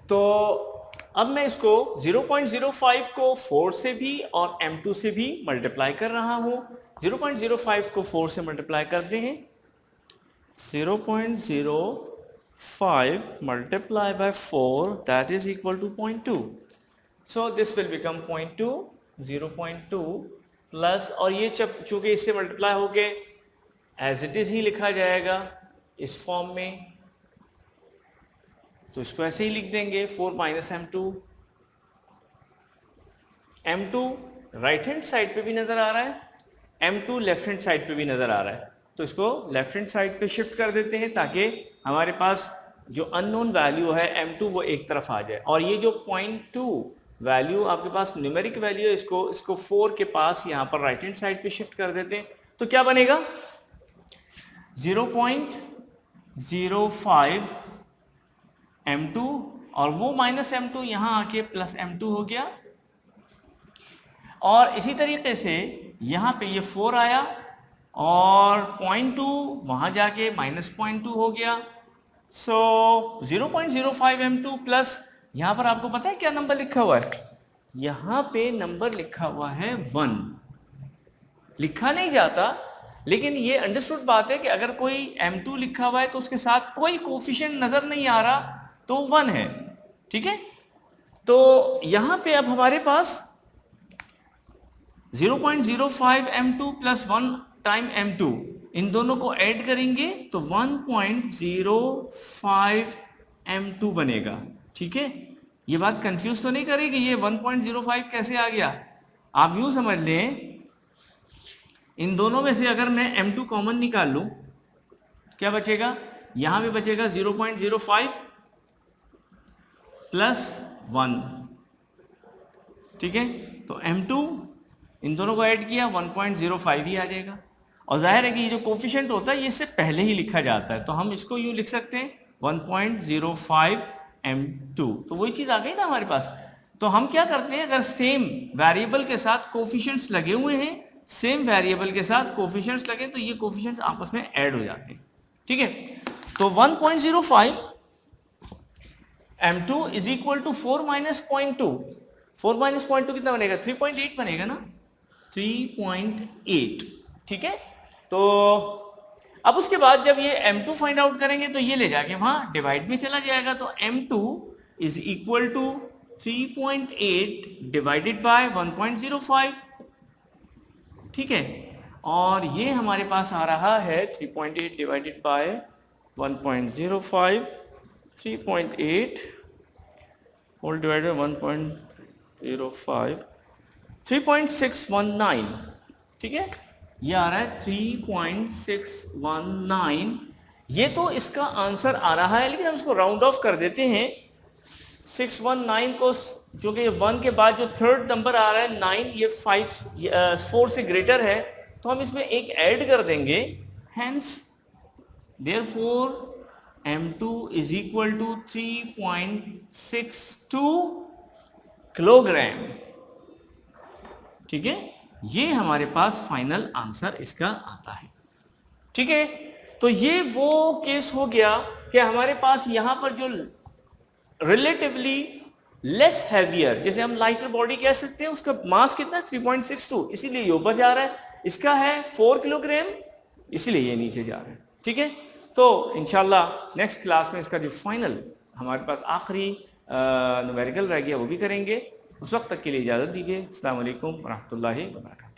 तो अब मैं इसको 0.05 को 4 से भी और m2 से भी मल्टीप्लाई कर रहा हूं। 0.05 को 4 से मल्टीप्लाई करते हैं, 0.05 multiplied by 4 that is equal to 0.2. So this will become 0.2, 0.2 plus, और ये चूंकि इससे मल्टीप्लाई हो गए एज इट इज ही लिखा जाएगा इस फॉर्म में, तो इसको ऐसे ही लिख देंगे 4 minus m2। m2 right hand side पे भी नजर आ रहा है, m2 लेफ्ट हैंड साइड पे भी नजर आ रहा है, तो इसको लेफ्ट हैंड साइड पे शिफ्ट कर देते हैं ताकि हमारे पास जो अननोन वैल्यू है m2 वो एक तरफ आ जाए, और ये जो 0.2 वैल्यू आपके पास न्यूमेरिक वैल्यू है, इसको 4 के पास यहाँ पर राइट हैंड साइड पे शिफ्ट कर देते हैं, तो क्या बनेगा 0.05 m2 और वो माइनस m2 यहाँ आके प्लस m2 हो गया, और इसी तरीके से यहाँ पे ये 4 आया और 0.2 वहां जाके माइनस 0.2 हो गया। सो 0.05 m2 प्लस, यहां पर आपको पता है क्या नंबर लिखा हुआ है, यहां पे नंबर लिखा हुआ है 1। लिखा नहीं जाता, लेकिन ये अंडरस्टूड बात है कि अगर कोई m2 लिखा हुआ है तो उसके साथ कोई कोफिशिएंट नजर नहीं आ रहा तो 1 है, ठीक है। तो यहां पे अब हमारे पास 0.05 m2 प्लस 1 टाइम m2, इन दोनों को ऐड करेंगे तो 1.05 m2 बनेगा, ठीक है। ये बात कंफ्यूज तो नहीं करेगी, ये 1.05 कैसे आ गया, आप यूं समझ लें इन दोनों में से अगर मैं m2 कॉमन निकाल लूं क्या बचेगा, यहां पे बचेगा 0.05 प्लस 1, ठीक है। तो m2 इन दोनों को ऐड किया 1.05 ही आ जाएगा, और जाहिर है कि ये जो कोफिशिएंट होता है ये इससे पहले ही लिखा जाता है, तो हम इसको यूं लिख सकते हैं 1.05 m2, तो वही चीज आ गई ना हमारे पास। तो हम क्या करते हैं, अगर सेम वेरिएबल के साथ कोफिशिएंट्स लगे हुए हैं, सेम वेरिएबल के साथ कोफिशिएंट्स लगे तो ये कोफिशिएंट्स आपस में ऐड हो जाते हैं, ठीक है। तो 1.05 m2 is equal to 4 minus 0.2, 4 minus 0.2 कितना बनेगा, 3.8 बनेगा ना, 3.8, ठीक है। तो अब उसके बाद जब ये m2 फाइंड आउट करेंगे तो ये ले जाके वहां डिवाइड में चला जाएगा, तो m2 is equal to 3.8 divided by 1.05, ठीक है। और ये हमारे पास आ रहा है 3.8 divided by 1.05, 3.8 whole divided by 1.05, 3.619, ठीक है। ये आ रहा है 3.619, ये तो इसका आंसर आ रहा है, लेकिन हम इसको राउंड ऑफ कर देते हैं 619 को, जो कि 1 के बाद जो थर्ड नंबर आ रहा है 9, ये 4 से ग्रेटर है, तो हम इसमें एक ऐड कर देंगे, hence therefore m2 is equal to 3.62 kilogram, ठीक है। ये हमारे पास फाइनल आंसर इसका आता है, ठीक है। तो ये वो केस हो गया कि हमारे पास यहां पर जो रिलेटिवली लेस हैवियर, जैसे हम लाइटर बॉडी कह सकते हैं, उसका मास कितना है 3.62, इसीलिए ये ऊपर जा रहा है, इसका है 4 किलोग्राम, इसीलिए ये नीचे जा रहा है, ठीक है। तो इंशाल्लाह नेक्स्ट क्लास में इसका जो फाइनल हमारे पास आखिरी न्यूमेरिकल रह गया वो भी करेंगे। उस वक्त तक के लिए इजाज़त दीजिए। अस्सलाम वालेकुम व रहमतुल्लाहि व बरकातहू।